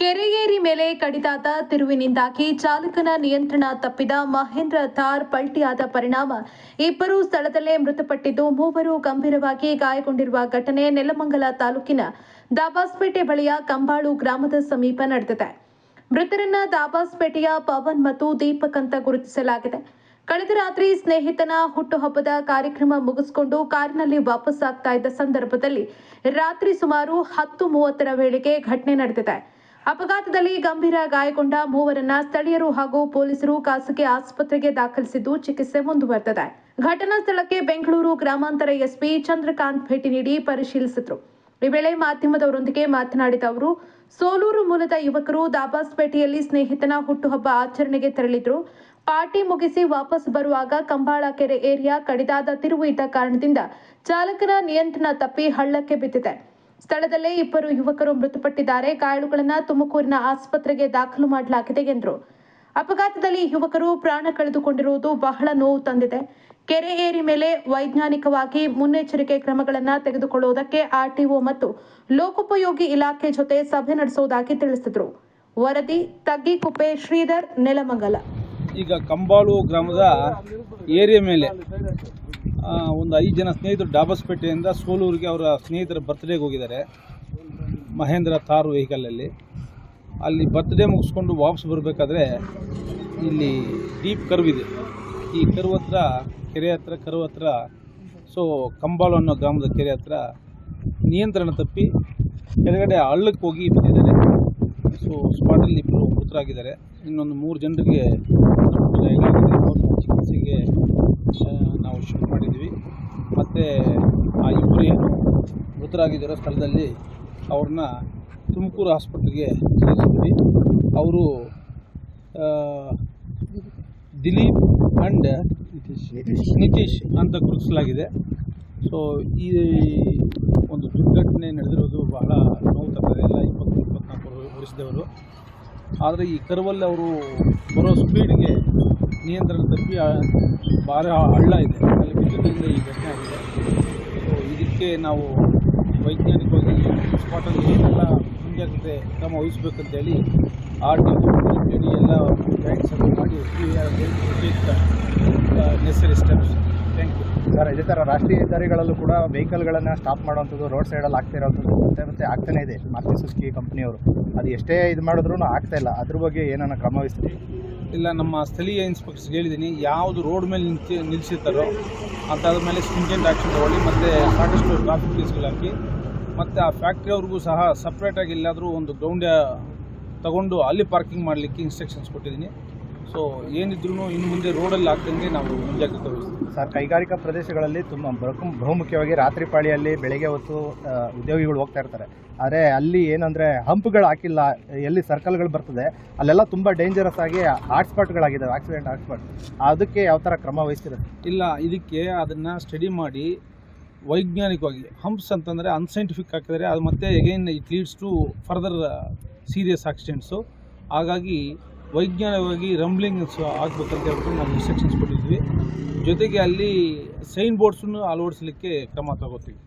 ಕೆರೆಯೇರಿ ಮೇಲೆ ಕಡಿದಾದ ತಿರುವಿನಿಂದಾಗಿ ಚಾಲಕನ ನಿಯಂತ್ರಣ ತಪ್ಪಿದ ಮಹೇಂದ್ರ ಥಾರ್ ಪಲ್ಟಿಯಾದ ಪರಿಣಾಮ ಇಬ್ಬರು ಸ್ಥಳದಲ್ಲೇ ಮೃತಪಟ್ಟಿದ್ದು ಮೂವರು ಗಂಭೀರವಾಗಿ ಗಾಯಗೊಂಡಿರುವ ಘಟನೆ ನೆಲಮಂಗಲ ತಾಲೂಕಿನ ದಾಬಾಸ್ಪೇಟೆ ಬಳಿಯ ಕಂಬಾಳು ಗ್ರಾಮದ ಸಮೀಪ ನಡೆದಿದೆ. ಮೃತರನ್ನ ದಾಬಾಸ್ಪೇಟೆಯ ಪವನ್ ಮತ್ತು ದೀಪಕ್ ಅಂತ ಗುರುತಿಸಲಾಗಿದೆ. ಕಳೆದ ರಾತ್ರಿ ಸ್ನೇಹಿತನ ಹುಟ್ಟುಹಬ್ಬದ ಕಾರ್ಯಕ್ರಮ ಮುಗಿಸಿಕೊಂಡು ಕಾರಿನಲ್ಲಿ ವಾಪಸ್ ಆಗ್ತಾ ಇದ್ದ ಸಂದರ್ಭದಲ್ಲಿ ರಾತ್ರಿ ಸುಮಾರು 10:30ರ ವೇಳೆಗೆ ಘಟನೆ ನಡೆದಿದೆ. ಅಪಘಾತದಲ್ಲಿ ಗಂಭೀರ ಗಾಯಗೊಂಡ ಮೂವರನ್ನ ಸ್ಥಳೀಯರು ಹಾಗೂ ಪೊಲೀಸರು ಖಾಸಗಿ ಆಸ್ಪತ್ರೆಗೆ ದಾಖಲಿಸಿದ್ದು ಚಿಕಿತ್ಸೆ ಮುಂದುವರೆದಿದೆ. ಘಟನಾ ಸ್ಥಳಕ್ಕೆ ಬೆಂಗಳೂರು ಗ್ರಾಮಾಂತರ ಎಸ್ಪಿ ಚಂದ್ರಕಾಂತ್ ಭೇಟಿ ನೀಡಿ ಪರಿಶೀಲಿಸಿದರು. ಈ ವೇಳೆ ಮಾಧ್ಯಮದವರೊಂದಿಗೆ ಮಾತನಾಡಿದ ಅವರು, ಸೋಲೂರು ಮೂಲದ ಯುವಕರು ದಾಬಾಸ್ಪೇಟೆಯಲ್ಲಿ ಸ್ನೇಹಿತನ ಹುಟ್ಟುಹಬ್ಬ ಆಚರಣೆಗೆ ತೆರಳಿದ್ರು. ಪಾರ್ಟಿ ಮುಗಿಸಿ ವಾಪಸ್ ಬರುವಾಗ ಕಂಬಾಳ ಕೆರೆ ಏರಿಯಾ ಕಡಿದಾದ ತಿರುವು ಇದ್ದ ಕಾರಣದಿಂದ ಚಾಲಕನ ನಿಯಂತ್ರಣ ತಪ್ಪಿ ಹಳ್ಳಕ್ಕೆ ಬಿದ್ದಿದೆ. ಸ್ಥಳದಲ್ಲೇ ಇಬ್ಬರು ಯುವಕರು ಮೃತಪಟ್ಟಿದ್ದಾರೆ. ಗಾಯಾಳುಗಳನ್ನು ತುಮಕೂರಿನ ಆಸ್ಪತ್ರೆಗೆ ದಾಖಲು ಮಾಡಲಾಗಿದೆ ಎಂದರು. ಅಪಘಾತದಲ್ಲಿ ಯುವಕರು ಪ್ರಾಣ ಕಳೆದುಕೊಂಡಿರುವುದು ಬಹಳ ನೋವು ತಂದಿದೆ. ಕೆರೆ ಏರಿ ಮೇಲೆ ವೈಜ್ಞಾನಿಕವಾಗಿ ಮುನ್ನೆಚ್ಚರಿಕೆ ಕ್ರಮಗಳನ್ನು ತೆಗೆದುಕೊಳ್ಳುವುದಕ್ಕೆ ಆರ್ಟಿಒ ಮತ್ತು ಲೋಕೋಪಯೋಗಿ ಇಲಾಖೆ ಜೊತೆ ಸಭೆ ನಡೆಸುವುದಾಗಿ ತಿಳಿಸಿದರು. ವರದಿ ತಗ್ಗಿಕುಪ್ಪೆ ಶ್ರೀಧರ್, ನೆಲಮಂಗಲ. ಈಗ ಕಂಬಾಳು ಗ್ರಾಮದ ಏರಿಯಾ ಮೇಲೆ ಒಂದು 5 ಜನ ಸ್ನೇಹಿತರು ದಾಬಾಸ್ಪೇಟೆಯಿಂದ ಸೋಲೂರಿಗೆ ಅವರ ಸ್ನೇಹಿತರ ಬರ್ತ್ಡೇಗೆ ಹೋಗಿದ್ದಾರೆ. ಮಹೇಂದ್ರ ಥಾರ್ ವೆಹಿಕಲಲ್ಲಿ ಅಲ್ಲಿ ಬರ್ತ್ಡೇ ಮುಗಿಸ್ಕೊಂಡು ವಾಪಸ್ ಬರಬೇಕಾದ್ರೆ ಇಲ್ಲಿ ಡೀಪ್ ಕರ್ವ್ ಇದೆ. ಈ ಕರ್ವ್ ಹತ್ರ ಕೆರೆ ಹತ್ರ ಕರ್ವ್ ಹತ್ರ ಕಂಬಾಳು ಅನ್ನೋ ಗ್ರಾಮದ ಕೆರೆ ಹತ್ರ ನಿಯಂತ್ರಣ ತಪ್ಪಿ ಕೆಳಗಡೆ ಹಳ್ಳಕ್ಕೆ ಹೋಗಿ ಬಿದ್ದಿದ್ದಾರೆ. ಸ್ಪಾಟಲ್ಲಿ ಇಬ್ಬರು ಮೃತರಾಗಿದ್ದಾರೆ. ಇನ್ನೊಂದು 3 ಜನರಿಗೆ ಚಿಕಿತ್ಸೆಗೆ ನಾವು ಶುರು ಮಾಡಿದ್ವಿ. ಮತ್ತು ಆ ಇಬ್ಬರು ಏನು ಮೃತರಾಗಿದ್ದಾರೋ ಸ್ಥಳದಲ್ಲಿ ಅವ್ರನ್ನ ತುಮಕೂರು ಆಸ್ಪತ್ರೆಗೆ ಸೇರಿಸಿದ್ವಿ. ಅವರು ದಿಲೀಪ್ ಆ್ಯಂಡ್ ನಿತೀಶ್ ಅಂತ ಗುರುತಿಸಲಾಗಿದೆ. ಈ ಒಂದು ದುರ್ಘಟನೆ ನಡೆದಿರೋದು ಬಹಳ ನೋವು ತರ್ತದೆ. ಎಲ್ಲ 23-24 ವರ್ಷದವರು. ಆದರೆ ಈ ಕರ್ವಲ್ಲಿ ಅವರು ಬರೋ ಸ್ಪೀಡ್ಗೆ ನಿಯಂತ್ರಣ ತಪ್ಪಿ ಭಾಳ ಹಳ್ಳ ಇದೆ, ಅಲ್ಲಿ ಬಿದ್ದಿದ್ದರಿಂದ ಈ ಘಟನೆ ಆಗಿದೆ. ಇದಕ್ಕೆ ನಾವು ವೈಜ್ಞಾನಿಕವಾಗಿ ಸ್ಪಾಟಲ್ಲಿ ಏನೆಲ್ಲ ಮುಂಜಾಗ್ರತೆ ಕ್ರಮ ವಹಿಸಬೇಕಂತೇಳಿ ಆರ್ಟಿಒ ಎಲ್ಲ ಗೈಡ್ಸ್ ಮಾಡಿ necessary steps. Thank you sir. ಇದೇ ಥರ ರಾಷ್ಟ್ರೀಯ ಹೆದ್ದಾರಿಗಳಲ್ಲೂ ಕೂಡ ವೆಹಿಕಲ್ಗಳನ್ನು ಸ್ಟಾಪ್ ಮಾಡುವಂಥದ್ದು, ರೋಡ್ ಸೈಡಲ್ಲಿ ಆಗ್ತಿರೋಂಥದ್ದು ಮತ್ತೆ ಆಗ್ತಾನೇ ಇದೆ. ಮಾರುತಿ ಸುಜುಕಿ ಕಂಪ್ನಿಯವರು ಅದು ಎಷ್ಟೇ ಇದು ಮಾಡಿದ್ರೂ ಆಗ್ತಾ ಇಲ್ಲ. ಅದ್ರ ಬಗ್ಗೆ ಏನಾನ ಕ್ರಮ ವಹಿಸ್ತೀವಿ? ಇಲ್ಲ, ನಮ್ಮ ಸ್ಥಳೀಯ ಇನ್ಸ್ಪೆಕ್ಟರ್ಸ್ಗೆ ಹೇಳಿದ್ದೀನಿ, ಯಾವುದು ರೋಡ್ ಮೇಲೆ ನಿಲ್ಲಿಸಿರ್ತಾರೋ ಅಂತಾದ್ರ ಮೇಲೆ ಸ್ಟಿಂಜೆಂಟ್ ಆ್ಯಕ್ಷನ್ ತಗೊಳ್ಳಿ, ಮತ್ತು ಸಾಕಷ್ಟು ಟ್ರಾಫಿಕ್ ಕೇಸ್ಗಳು ಹಾಕಿ, ಮತ್ತು ಆ ಫ್ಯಾಕ್ಟ್ರಿಯವ್ರಿಗೂ ಸಹ ಸಪ್ರೇಟಾಗಿ ಎಲ್ಲಾದರೂ ಒಂದು ಗ್ರೌಂಡ್ ತಗೊಂಡು ಅಲ್ಲಿ ಪಾರ್ಕಿಂಗ್ ಮಾಡಲಿಕ್ಕೆ ಇನ್ಸ್ಟ್ರಕ್ಷನ್ಸ್ ಕೊಟ್ಟಿದ್ದೀನಿ. ಏನಿದ್ರೂ ಇನ್ನು ಮುಂದೆ ರೋಡಲ್ಲಿ ಆಗ್ದಂಗೆ ನಾವು ಮುಂಜಾಗ್ರತೆ ವಹಿಸ್ತೀವಿ. ಸರ್, ಕೈಗಾರಿಕಾ ಪ್ರದೇಶಗಳಲ್ಲಿ ತುಂಬ ಬಹುಮುಖ್ಯವಾಗಿ ರಾತ್ರಿ ಪಾಳಿಯಲ್ಲಿ ಬೆಳಗ್ಗೆ ಹೊತ್ತು ಉದ್ಯೋಗಿಗಳು ಹೋಗ್ತಾ ಇರ್ತಾರೆ. ಆದರೆ ಅಲ್ಲಿ ಏನಂದರೆ ಹಂಪ್ಗಳು ಹಾಕಿಲ್ಲ, ಎಲ್ಲಿ ಸರ್ಕಲ್ಗಳು ಬರ್ತದೆ ಅಲ್ಲೆಲ್ಲ ತುಂಬ ಡೇಂಜರಸ್ ಆಗಿ ಹಾಟ್ಸ್ಪಾಟ್ಗಳಾಗಿದ್ದಾವೆ, ಆಕ್ಸಿಡೆಂಟ್ ಹಾಟ್ಸ್ಪಾಟ್. ಅದಕ್ಕೆ ಯಾವ ಥರ ಕ್ರಮ ವಹಿಸ್ತಿರೋದು? ಇಲ್ಲ, ಇದಕ್ಕೆ ಅದನ್ನು ಸ್ಟಡಿ ಮಾಡಿ ವೈಜ್ಞಾನಿಕವಾಗಿ, ಹಂಪ್ಸ್ ಅಂತಂದರೆ ಅನ್ಸೈಂಟಿಫಿಕ್ ಹಾಕಿದರೆ ಅದು ಮತ್ತೆ again it leads to further serious accidents. ಹಾಗಾಗಿ ವೈಜ್ಞಾನಿಕವಾಗಿ ರಂಬ್ಲಿಂಗ್ಸ್ ಆಗಬೇಕಂತ ಹೇಳ್ಬಿಟ್ಟು ನಾವು ಇನ್ಸ್ಟ್ರಕ್ಷನ್ಸ್ ಕೊಟ್ಟಿದ್ವಿ. ಜೊತೆಗೆ ಅಲ್ಲಿ ಸೈನ್ ಬೋರ್ಡ್ಸನ್ನು ಅಳವಡಿಸಲಿಕ್ಕೆ ಕ್ರಮ ತಗೋತೀವಿ.